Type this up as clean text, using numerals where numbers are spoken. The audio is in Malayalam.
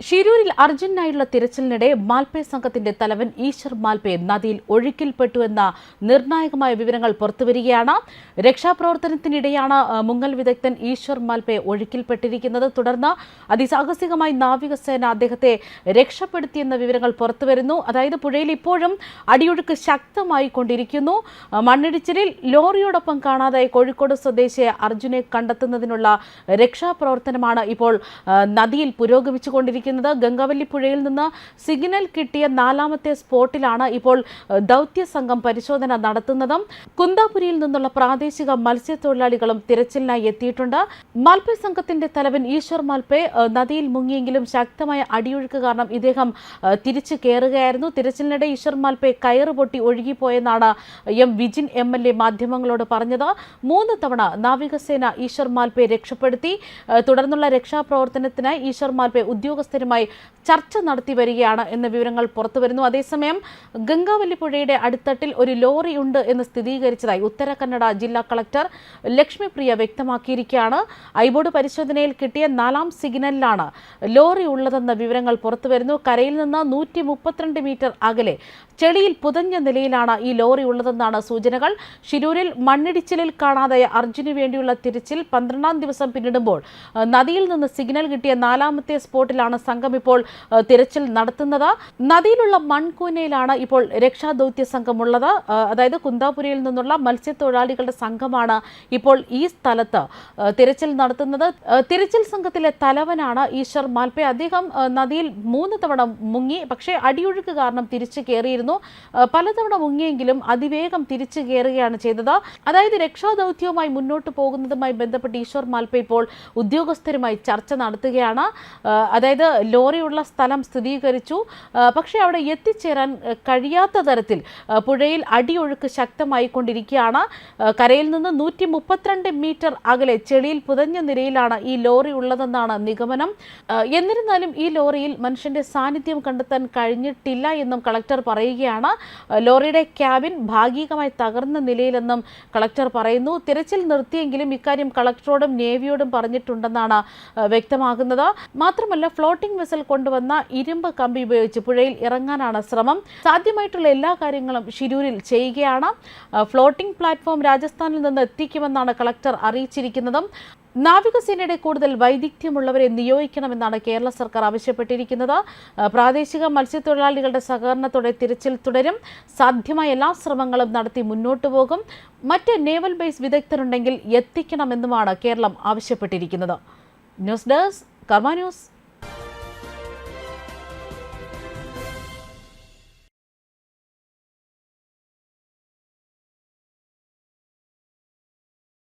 ഷിരൂരിൽ അർജുനായുള്ള തിരച്ചിലിനിടെ മാൽപേ സംഘത്തിന്റെ തലവൻ ഈശ്വർ മാൽപേ നദിയിൽ ഒഴുക്കിൽപ്പെട്ടുവെന്ന നിർണായകമായ വിവരങ്ങൾ പുറത്തുവരികയാണ്. രക്ഷാപ്രവർത്തനത്തിനിടെയാണ് മുങ്ങൽ വിദഗ്ധൻ ഈശ്വർ മാൽപേ ഒഴുക്കിൽപ്പെട്ടിരിക്കുന്നത്. തുടർന്ന് അതിസാഹസികമായി നാവികസേന അദ്ദേഹത്തെ രക്ഷപ്പെടുത്തിയെന്ന വിവരങ്ങൾ പുറത്തുവരുന്നു. അതായത് പുഴയിൽ ഇപ്പോഴും അടിയൊഴുക്ക് ശക്തമായി കൊണ്ടിരിക്കുന്നു. മണ്ണിടിച്ചിലിൽ ലോറിയോടൊപ്പം കാണാതായ കോഴിക്കോട് സ്വദേശിയെ അർജുനെ കണ്ടെത്തുന്നതിനുള്ള രക്ഷാപ്രവർത്തനമാണ് ഇപ്പോൾ നദിയിൽ പുരോഗമിച്ചുകൊണ്ടിരിക്കുന്നത്. ഗംഗാവല്ലിപ്പുഴയിൽ നിന്ന് സിഗ്നൽ കിട്ടിയ 4ാമത്തെ സ്പോട്ടിലാണ് ഇപ്പോൾ ദൗത്യ സംഘം പരിശോധന നടത്തുന്നത്. കുന്താപുരിയിൽ നിന്നുള്ള പ്രാദേശിക മത്സ്യത്തൊഴിലാളികളും തിരച്ചിലിനായി എത്തിയിട്ടുണ്ട്. മാൽപേ സംഘത്തിന്റെ തലവൻ ഈശ്വർ മാൽപേ നദിയിൽ മുങ്ങിയെങ്കിലും ശക്തമായ അടിയൊഴുക്ക് കാരണം ഇദ്ദേഹം തിരിച്ചു കയറുകയായിരുന്നു. തിരച്ചിലിനിടെ ഈശ്വർ മാൽപേ കയറ് പൊട്ടി ഒഴുകിപ്പോയെന്നാണ് എം വിജിൻ MLA മാധ്യമങ്ങളോട് പറഞ്ഞത്. 3 തവണ നാവികസേന ഈശ്വർ മാൽപേ രക്ഷപ്പെടുത്തി. തുടർന്നുള്ള രക്ഷാപ്രവർത്തനത്തിനായി ഈശ്വർ മാൽപേ ഉദ്യോഗസ്ഥരുമായി ചർച്ച നടത്തി വരികയാണ് എന്ന വിവരങ്ങൾ പുറത്തുവരുന്നു. അതേസമയം ഗംഗാവല്ലിപ്പുഴയുടെ അടിത്തട്ടിൽ ഒരു ലോറി ഉണ്ട് എന്ന് സ്ഥിരീകരിച്ചതായി ഉത്തര കന്നഡ ജില്ലാ കളക്ടർ ലക്ഷ്മിപ്രിയ വ്യക്തമാക്കിയിരിക്കുകയാണ്. ഐബോർഡ് പരിശോധനയിൽ കിട്ടിയ 4ാം സിഗ്നലിലാണ് ലോറി ഉള്ളതെന്ന വിവരങ്ങൾ പുറത്തുവരുന്നു. കരയിൽ നിന്ന് 132 മീറ്റർ അകലെ ചെളിയിൽ പുതഞ്ഞ നിലയിലാണ് ഈ ലോറി ഉള്ളതെന്നാണ് സൂചനകൾ. ഷിരൂരിൽ മണ്ണിടിച്ചിലിൽ കാണാതായ അർജുന് വേണ്ടിയുള്ള തിരച്ചിൽ 12ാം ദിവസം പിന്നിടുമ്പോൾ നദിയിൽ നിന്ന് സിഗ്നൽ കിട്ടിയ 4ാമത്തെ സ്പോട്ടിലാണ് സംഘം ഇപ്പോൾ തിരച്ചിൽ നടത്തുന്നത്. നദിയിലുള്ള മൺകൂനയിലാണ് ഇപ്പോൾ രക്ഷാദൗത്യ സംഘമുള്ളത്. അതായത് കുന്താപുരയിൽ നിന്നുള്ള മത്സ്യത്തൊഴിലാളികളുടെ സംഘമാണ് ഇപ്പോൾ ഈ സ്ഥലത്ത് തിരച്ചിൽ നടത്തുന്നത്. തിരച്ചിൽ സംഘത്തിലെ തലവനാണ് ഈശ്വർ മാൽപേ. അദ്ദേഹം നദിയിൽ 3 തവണ മുങ്ങി. പക്ഷേ അടിയൊഴുക്ക് കാരണം തിരിച്ചു കയറിയിരുന്നു. പലതവണ മുങ്ങിയെങ്കിലും അതിവേഗം തിരിച്ചു കയറുകയാണ് ചെയ്തത്. അതായത് രക്ഷാദൗത്യവുമായി മുന്നോട്ട് പോകുന്നതുമായി ബന്ധപ്പെട്ട് ഈശ്വർ മാൽപേ ഇപ്പോൾ ഉദ്യോഗസ്ഥരുമായി ചർച്ച നടത്തുകയാണ്. അതായത് ലോറിയുള്ള സ്ഥലം സ്ഥിരീകരിച്ചു. പക്ഷേ അവിടെ എത്തിച്ചേരാൻ കഴിയാത്ത തരത്തിൽ പുഴയിൽ അടിയൊഴുക്ക് ശക്തമായി കൊണ്ടിരിക്കുകയാണ്. കരയിൽ നിന്ന് 132 മീറ്റർ അകലെ ചെളിയിൽ പുതഞ്ഞ നിലയിലാണ് ഈ ലോറി ഉള്ളതെന്നാണ് നിഗമനം. എന്നിരുന്നാലും ഈ ലോറിയിൽ മനുഷ്യന്റെ സാന്നിധ്യം കണ്ടെത്താൻ കഴിഞ്ഞിട്ടില്ല എന്നും കളക്ടർ പറയുകയാണ്. ലോറിയുടെ ക്യാബിൻ ഭാഗികമായി തകർന്ന നിലയിലെന്നും കളക്ടർ പറയുന്നു. തിരച്ചിൽ നിർത്തിയെങ്കിലും ഇക്കാര്യം കളക്ടറോടും നേവിയോടും പറഞ്ഞിട്ടുണ്ടെന്നാണ് വ്യക്തമാകുന്നത്. മാത്രമല്ല ഫ്ലോട്ടിംഗ് വെസൽ കൊണ്ടുവന്ന ഇരുമ്പ് കമ്പി ഉപയോഗിച്ച് പുഴയിൽ ഇറങ്ങാനാണ് ശ്രമം. സാധ്യമായിട്ടുള്ള എല്ലാ കാര്യങ്ങളും ഷിരൂരിൽ ചെയ്യുകയാണ്. ഫ്ലോട്ടിംഗ് പ്ലാറ്റ്ഫോം രാജസ്ഥാനിൽ നിന്ന് എത്തിക്കുമെന്നാണ് കളക്ടർ അറിയിച്ചിരിക്കുന്നത്. നാവികസേനയുടെ കൂടുതൽ വൈദഗ്ധ്യമുള്ളവരെ നിയോഗിക്കണമെന്നാണ് കേരള സർക്കാർ ആവശ്യപ്പെട്ടിരിക്കുന്നത്. പ്രാദേശിക മത്സ്യത്തൊഴിലാളികളുടെ സഹകരണത്തോടെ തിരച്ചിൽ തുടരും. സാധ്യമായ എല്ലാ ശ്രമങ്ങളും നടത്തി മുന്നോട്ടു പോകും. മറ്റ് നേവൽ ബേസ് വിദഗ്ധരുണ്ടെങ്കിൽ എത്തിക്കണമെന്നുമാണ് കേരളം ആവശ്യപ്പെട്ടിരിക്കുന്നത്. ന്യൂസ് ഡെസ്ക് കർമ്മ ന്യൂസ്.